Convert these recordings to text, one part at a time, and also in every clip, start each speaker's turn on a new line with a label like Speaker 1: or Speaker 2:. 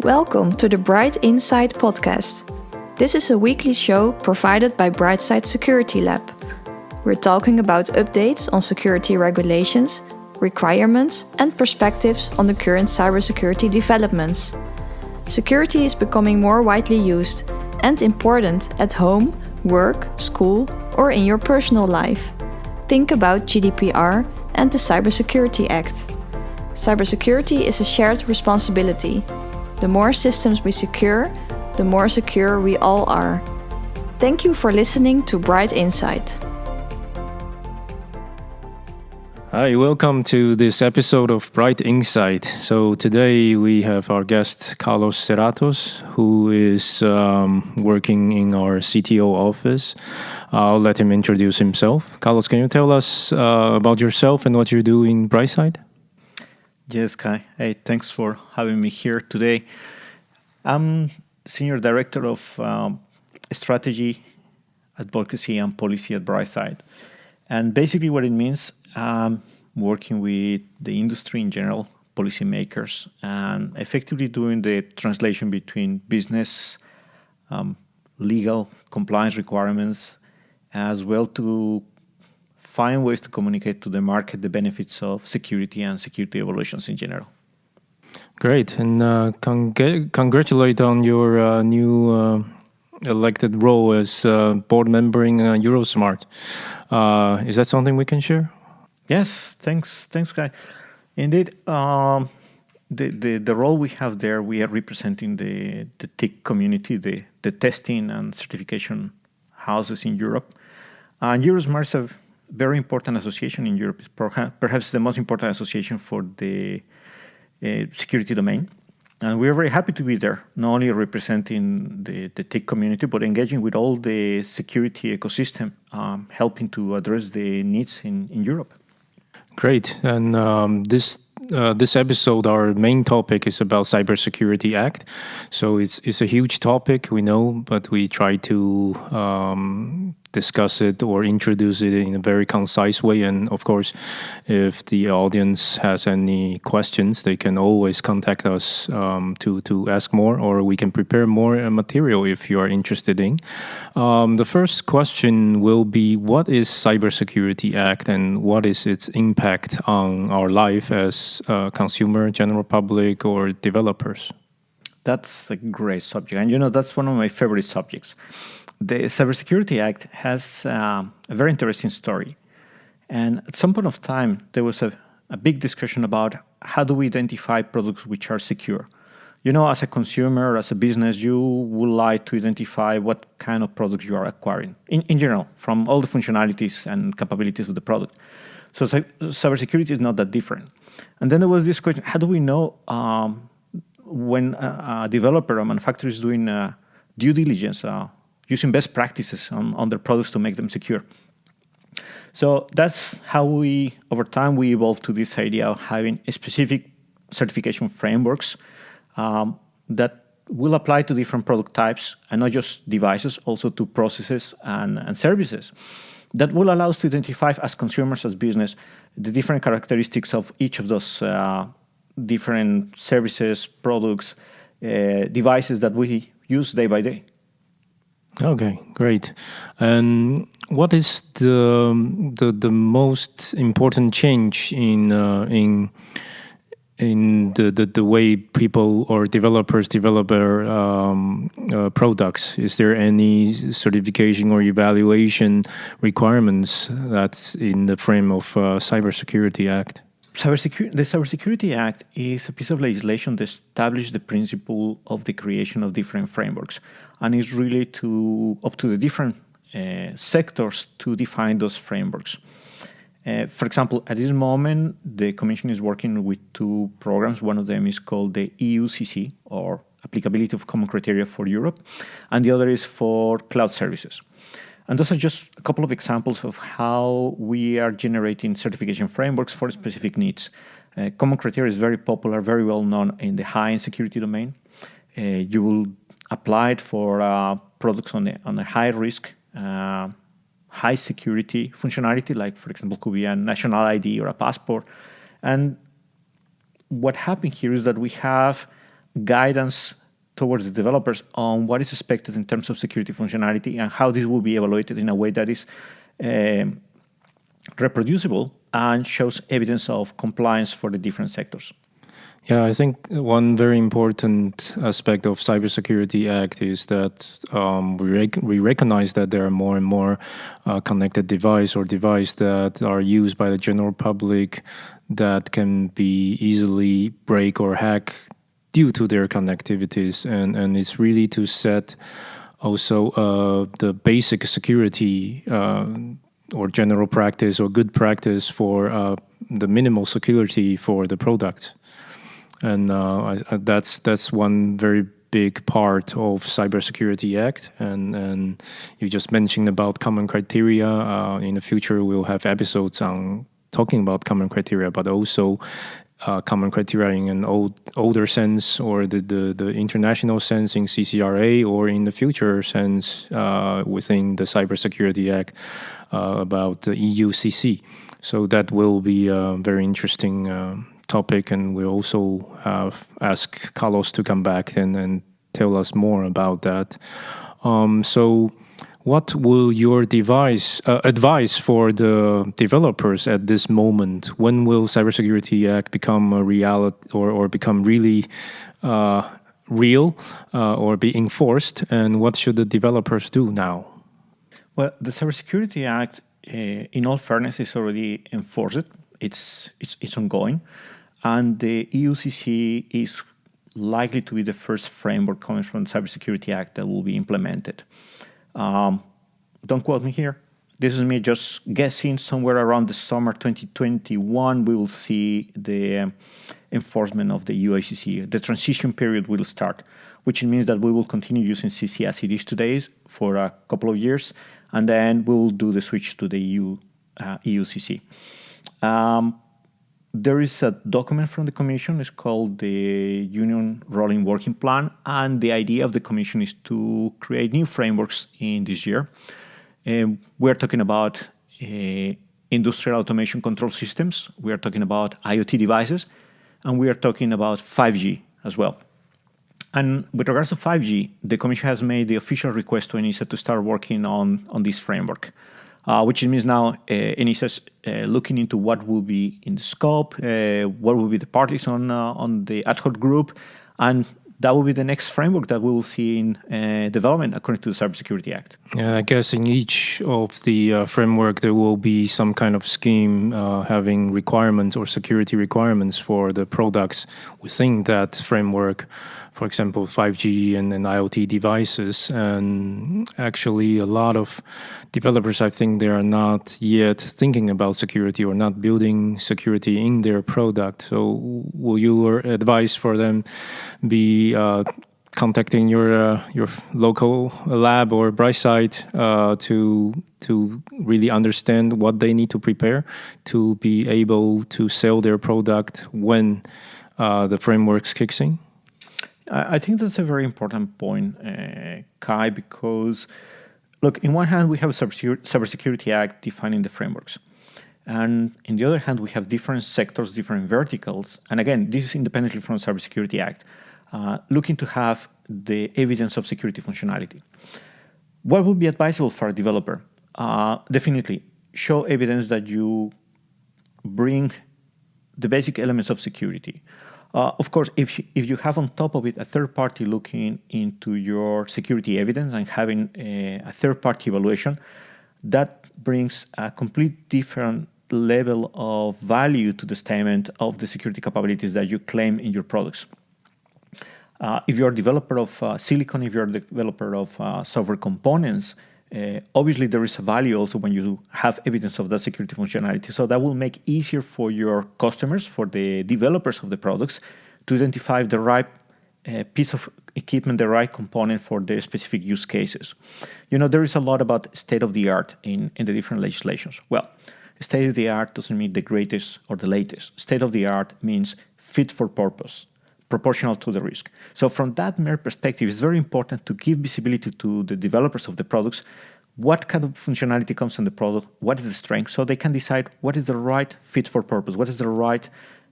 Speaker 1: Welcome to the Bright Insight podcast. This is a weekly show provided by Brightside Security Lab. We're talking about updates on security regulations, requirements, and perspectives on the current cybersecurity developments. Security is becoming more widely used and important at home, work, school, or in your personal life. Think about GDPR and the Cybersecurity Act. Cybersecurity is a shared responsibility. The more systems we secure, the more secure we all are. Thank you for listening to Bright Insight.
Speaker 2: Hi, welcome to this episode of Bright Insight. So today we have our guest Carlos Serratos, who is working in our CTO office. I'll let him introduce himself. Carlos, can you tell us about yourself and what you do in Brightside?
Speaker 3: Yes, Kai. Hey, thanks for having me here today. I'm Senior Director of Strategy, Advocacy, and Policy at Brightside. And basically what it means, working with the industry in general, policymakers, and effectively doing the translation between business, legal, compliance requirements, as well to find ways to communicate to the market the benefits of security and security evolutions in general.
Speaker 2: Great, and congratulate on your new elected role as board member in Eurosmart. Is that something we can share?
Speaker 3: Yes, thanks, Kai. Indeed, the role we have there, we are representing the TIC community, the testing and certification houses in Europe. And Eurosmart is a very important association in Europe, perhaps the most important association for the security domain. And we are very happy to be there, not only representing the TIC community, but engaging with all the security ecosystem, helping to address the needs in Europe.
Speaker 2: Great. And this episode, our main topic is about Cybersecurity Act. So it's a huge topic, we know, but we try to discuss it or introduce it in a very concise way. And of course, if the audience has any questions, they can always contact us to ask more, or we can prepare more material if you are interested in. The first question will be, what is Cybersecurity Act and what is its impact on our life as consumer, general public, or developers?
Speaker 3: That's a great subject. And that's one of my favorite subjects. The Cybersecurity Act has a very interesting story. And at some point of time, there was a big discussion about how do we identify products which are secure. As a consumer, as a business, you would like to identify what kind of products you are acquiring, in general, from all the functionalities and capabilities of the product. So cybersecurity is not that different. And then there was this question, how do we know when a developer or manufacturer is doing due diligence, using best practices on their products to make them secure? So that's how over time, we evolved to this idea of having specific certification frameworks that will apply to different product types, and not just devices, also to processes and services. That will allow us to identify, as consumers, as business, the different characteristics of each of those different services, products, devices that we use day by day.
Speaker 2: Okay, great. And what is the most important change in the way people or developers develop their products? Is there any certification or evaluation requirements that's in the frame of Cybersecurity Act?
Speaker 3: The Cybersecurity Act is a piece of legislation that establishes the principle of the creation of different frameworks, and is really up to the different sectors to define those frameworks. For example, at this moment, the Commission is working with two programs. One of them is called the EU CC, or Applicability of Common Criteria for Europe, and the other is for cloud services. And those are just a couple of examples of how we are generating certification frameworks for specific needs. Common criteria is very popular, very well known in the high-end security domain. You will apply it for products on a high risk, high security functionality, like, for example, could be a national ID or a passport. And what happened here is that we have guidance towards the developers on what is expected in terms of security functionality and how this will be evaluated in a way that is reproducible and shows evidence of compliance for the different sectors.
Speaker 2: Yeah, I think one very important aspect of Cybersecurity Act is that we recognize that there are more and more connected devices that are used by the general public that can be easily break or hack due to their connectivities, and it's really to set also the basic security or general practice or good practice for the minimal security for the product. And that's one very big part of Cybersecurity Act. And you just mentioned about common criteria. In the future, we'll have episodes on talking about common criteria, but also common criteria in an older sense, or the international sense in CCRA, or in the future sense within the Cybersecurity Act about the EU CC. So that will be a very interesting topic, and we'll also ask Carlos to come back and tell us more about that. So what will your advice for the developers at this moment? When will Cybersecurity Act become a reality, or become really real, or be enforced? And what should the developers do now?
Speaker 3: Well, the Cybersecurity Act, in all fairness, is already enforced. It's ongoing. And the EUCC is likely to be the first framework coming from the Cybersecurity Act that will be implemented. Don't quote me here. This is me just guessing. Somewhere around the summer 2021, we will see the enforcement of the UICC. The transition period will start, which means that we will continue using CC as it is today for a couple of years, and then we'll do the switch to the EUCC. There is a document from the Commission. It's called the Union Rolling Working Plan, and the idea of the Commission is to create new frameworks in this year. We're talking about industrial automation control systems. We are talking about IoT devices, and we are talking about 5G as well. And with regards to 5G, the Commission has made the official request to ENISA to start working on this framework. Which means now ENISA is looking into what will be in the scope, what will be the parties on the ad hoc group, and that will be the next framework that we will see in development according to the Cybersecurity Act.
Speaker 2: Yeah, I guess in each of the framework there will be some kind of scheme having requirements or security requirements for the products within that framework. For example, 5G and IoT devices. And actually, a lot of developers, I think, they are not yet thinking about security or not building security in their product. So will your advice for them be contacting your local lab or bright site to really understand what they need to prepare to be able to sell their product when the frameworks kicks in?
Speaker 3: I think that's a very important point, Kai, because, look, in one hand, we have a Cybersecurity Act defining the frameworks. And in the other hand, we have different sectors, different verticals. And again, this is independently from the Cybersecurity Act, looking to have the evidence of security functionality. What would be advisable for a developer? Definitely, show evidence that you bring the basic elements of security. Of course, if you have on top of it a third party looking into your security evidence and having a third party evaluation, that brings a complete different level of value to the statement of the security capabilities that you claim in your products. If you're a developer of silicon, if you're a developer of software components, obviously there is a value also when you have evidence of that security functionality. So that will make easier for your customers, for the developers of the products, to identify the right piece of equipment, the right component for their specific use cases. There is a lot about state-of-the-art in the different legislations. Well, state-of-the-art doesn't mean the greatest or the latest. State-of-the-art means fit for purpose, proportional to the risk. So from that mere perspective, it's very important to give visibility to the developers of the products, what kind of functionality comes in the product, what is the strength, so they can decide what is the right fit for purpose, what is the right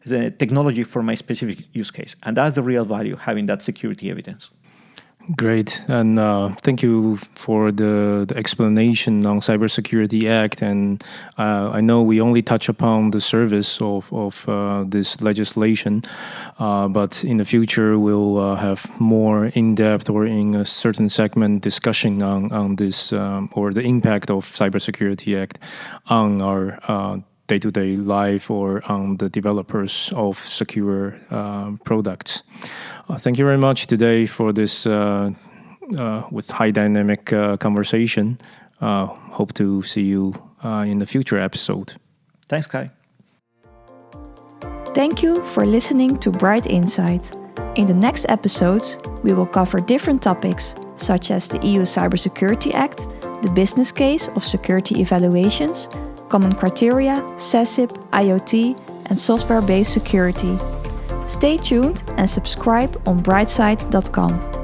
Speaker 3: the technology for my specific use case. And that's the real value, having that security evidence.
Speaker 2: Great, and thank you for the explanation on Cybersecurity Act. And I know we only touch upon the service of this legislation, but in the future we'll have more in-depth or in a certain segment discussion on this or the impact of Cybersecurity Act on our day-to-day life or on the developers of secure products. Thank you very much today for this with high dynamic conversation. Hope to see you in the future episode.
Speaker 3: Thanks, Kai.
Speaker 1: Thank you for listening to Bright Insight. In the next episodes, we will cover different topics such as the EU Cybersecurity Act, the business case of security evaluations, common criteria, SASIP, IoT, and software-based security. Stay tuned and subscribe on brightside.com.